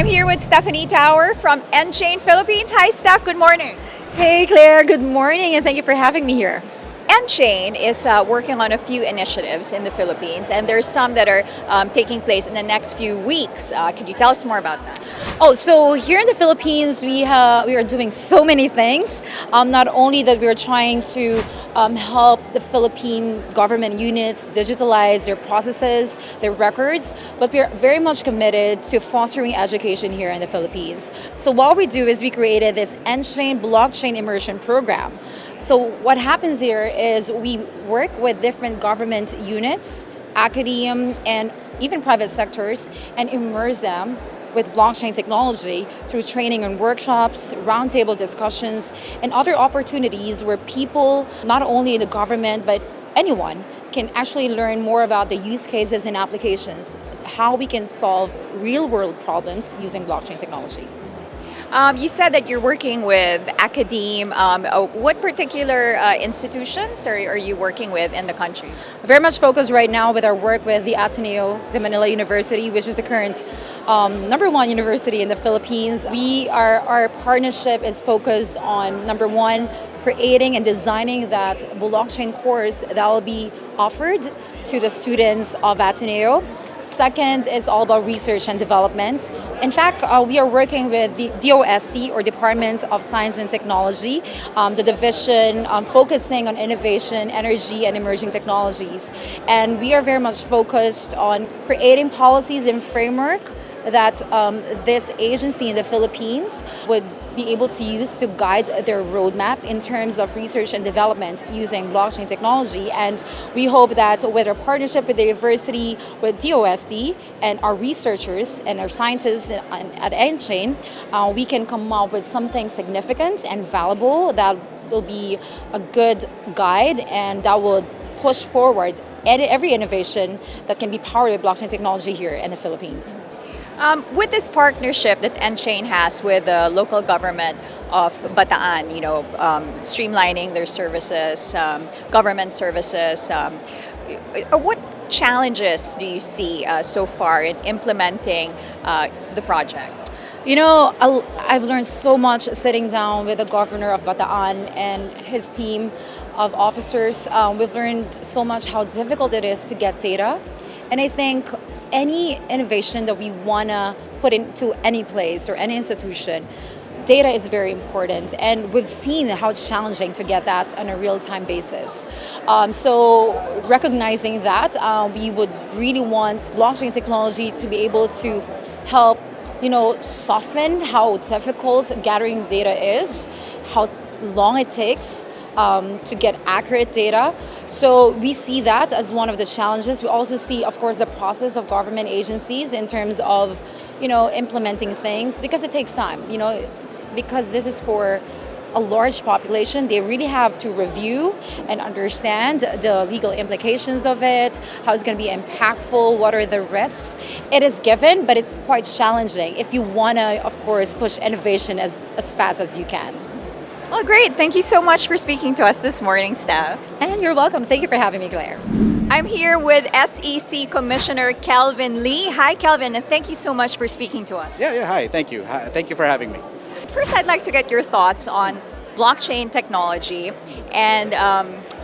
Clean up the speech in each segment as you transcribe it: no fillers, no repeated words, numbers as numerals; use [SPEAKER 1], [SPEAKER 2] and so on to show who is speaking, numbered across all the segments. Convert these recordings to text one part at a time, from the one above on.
[SPEAKER 1] I'm here with Stephanie Tower from nChain Philippines. Hi, Steph. Good morning.
[SPEAKER 2] Hey Claire, good morning and thank you for having me here.
[SPEAKER 1] nChain is working on a few initiatives in the Philippines, and there's some that are taking place in the next few weeks. Could you tell us more about that?
[SPEAKER 2] Oh, so here in the Philippines, we are doing so many things. Not only that we are trying to help the Philippine government units digitalize their processes, their records, but we are very much committed to fostering education here in the Philippines. So what we do is we created this nChain blockchain immersion program. So what happens here is we work with different government units, academia, and even private sectors, and immerse them with blockchain technology through training and workshops, roundtable discussions, and other opportunities where people, not only the government, but anyone, can actually learn more about the use cases and applications, how we can solve real-world problems using blockchain technology.
[SPEAKER 1] You said that you're working with academia. What particular institutions are you working with in the country?
[SPEAKER 2] Very much focused right now with our work with the Ateneo de Manila University, which is the current #1 university in the Philippines. Our partnership is focused on #1, creating and designing that blockchain course that will be offered to the students of Ateneo. Second is all about research and development. In fact, we are working with the DOST, or Department of Science and Technology, the division focusing on innovation, energy, and emerging technologies. And we are very much focused on creating policies and framework that this agency in the Philippines would be able to use to guide their roadmap in terms of research and development using blockchain technology. And we hope that with our partnership with the university, with DOST, and our researchers and our scientists at nChain, we can come up with something significant and valuable that will be a good guide and that will push forward every innovation that can be powered by blockchain technology here in the Philippines.
[SPEAKER 1] With this partnership that nChain has with the local government of Bataan, streamlining their services, government services, what challenges do you see so far in implementing the project?
[SPEAKER 2] I've learned so much sitting down with the governor of Bataan and his team of officers. We've learned so much how difficult it is to get data. And I think any innovation that we want to put into any place or any institution, data is very important. And we've seen how challenging to get that on a real-time basis. So recognizing that, we would really want blockchain technology to be able to help soften how difficult gathering data is, how long it takes to get accurate data. So we see that as one of the challenges. We also see, of course, the process of government agencies in terms of, implementing things, because it takes time, because this is for a large population. They really have to review and understand the legal implications of it, how it's going to be impactful, what are the risks. It is given, but it's quite challenging if you want to, of course, push innovation as fast as you can.
[SPEAKER 1] Well, great. Thank you so much for speaking to us this morning, Steph.
[SPEAKER 2] And you're welcome. Thank you for having me, Claire.
[SPEAKER 1] I'm here with SEC Commissioner Kelvin Lee. Hi, Kelvin, and thank you so much for speaking to us.
[SPEAKER 3] Yeah, hi. Thank you. Thank you for having me.
[SPEAKER 1] First, I'd like to get your thoughts on blockchain technology and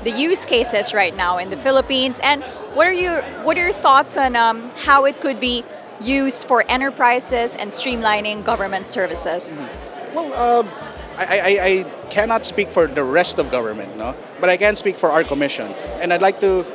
[SPEAKER 1] the use cases right now in the Philippines. And what are your thoughts on how it could be used for enterprises and streamlining government services?
[SPEAKER 3] Well, I cannot speak for the rest of government, no, but I can speak for our commission, and I'd like to.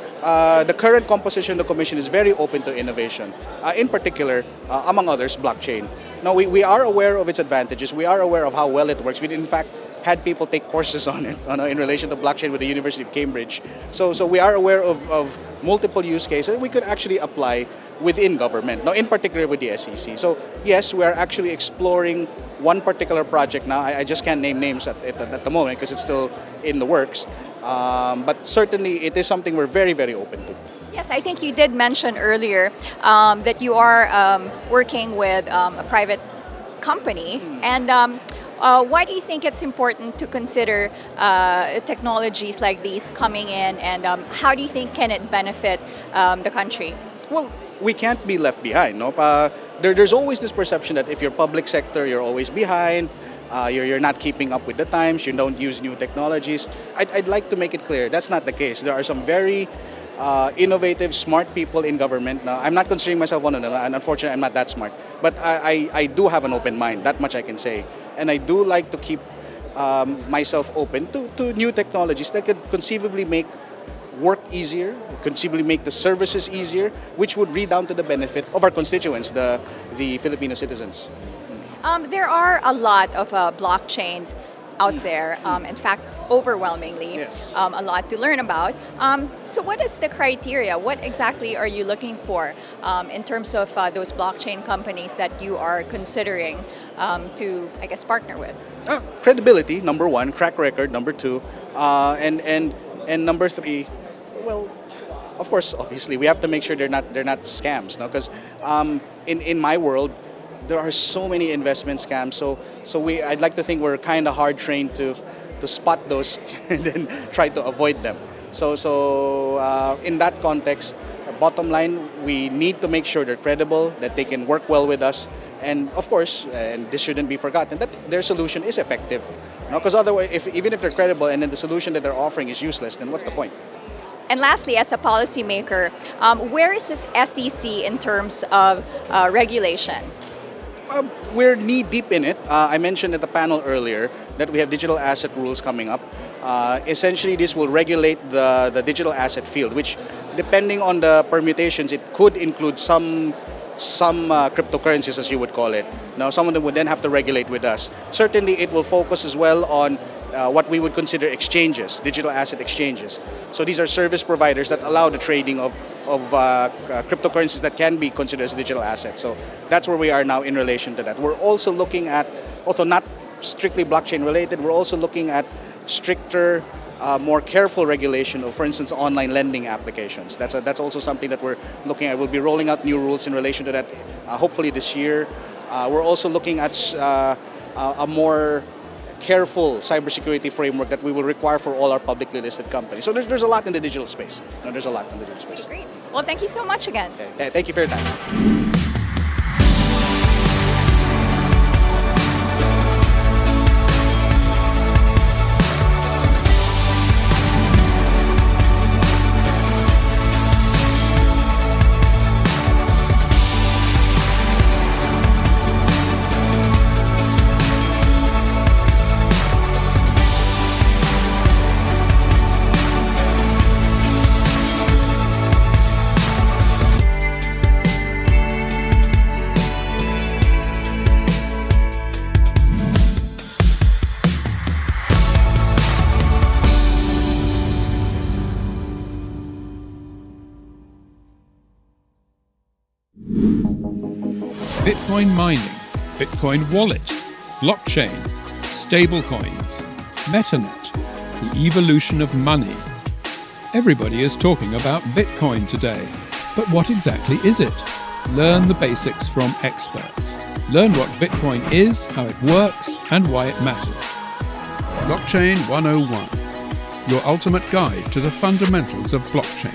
[SPEAKER 3] The current composition of the commission is very open to innovation, in particular, among others, blockchain. Now, we are aware of its advantages. We are aware of how well it works. We, in fact, had people take courses on it in relation to blockchain with the University of Cambridge. So we are aware of multiple use cases we could actually apply within government, now in particular with the SEC. So yes, we are actually exploring one particular project now. I just can't name names at the moment because it's still in the works. But certainly it is something we're very, very open to.
[SPEAKER 1] Yes, I think you did mention earlier that you are working with a private company. And why do you think it's important to consider technologies like these coming in, and how do you think can it benefit the country?
[SPEAKER 3] Well, we can't be left behind. No? there's always this perception that if you're public sector, you're always behind, you're not keeping up with the times, you don't use new technologies. I'd like to make it clear that's not the case. There are some very innovative, smart people in government. Now, I'm not considering myself one of them, and unfortunately, I'm not that smart. But I do have an open mind, that much I can say. And I do like to keep myself open to new technologies that could conceivably make work easier, conceivably make the services easier, which would redound to the benefit of our constituents, the Filipino citizens.
[SPEAKER 1] There are a lot of blockchains out there. In fact, overwhelmingly,
[SPEAKER 3] Yes.
[SPEAKER 1] a lot to learn about. So what is the criteria? What exactly are you looking for in terms of those blockchain companies that you are considering to, I guess, partner with?
[SPEAKER 3] Credibility, number one. Track record, number two. And number three, well, of course, obviously, we have to make sure they're not scams, no? Because in my world, there are so many investment scams. So I'd like to think we're kind of hard trained to spot those and then try to avoid them. So in that context, bottom line, we need to make sure they're credible, that they can work well with us, and of course, and this shouldn't be forgotten, that their solution is effective. Because otherwise, even if they're credible and then the solution that they're offering is useless, then what's the point?
[SPEAKER 1] And lastly, as a policymaker, where is this SEC in terms of regulation?
[SPEAKER 3] We're knee deep in it. I mentioned at the panel earlier that we have digital asset rules coming up. Essentially, this will regulate the digital asset field, which, depending on the permutations, it could include some cryptocurrencies, as you would call it. Now, some of them would then have to regulate with us. Certainly, it will focus as well on what we would consider exchanges, digital asset exchanges. So these are service providers that allow the trading of cryptocurrencies that can be considered as digital assets. So that's where we are now in relation to that. We're also looking at, although not strictly blockchain related, we're also looking at stricter, more careful regulation of, for instance, online lending applications. That's also something that we're looking at. We'll be rolling out new rules in relation to that, hopefully this year. We're also looking at a more careful cybersecurity framework that we will require for all our publicly listed companies. So there's a lot in the digital space. There's a lot in the digital space.
[SPEAKER 1] Great. Well, thank you so much again.
[SPEAKER 3] Okay. Thank you for your time.
[SPEAKER 4] Bitcoin mining, Bitcoin wallet, blockchain, stablecoins, MetaNet, the evolution of money. Everybody is talking about Bitcoin today, but what exactly is it? Learn the basics from experts. Learn what Bitcoin is, how it works, and why it matters. Blockchain 101, your ultimate guide to the fundamentals of blockchain.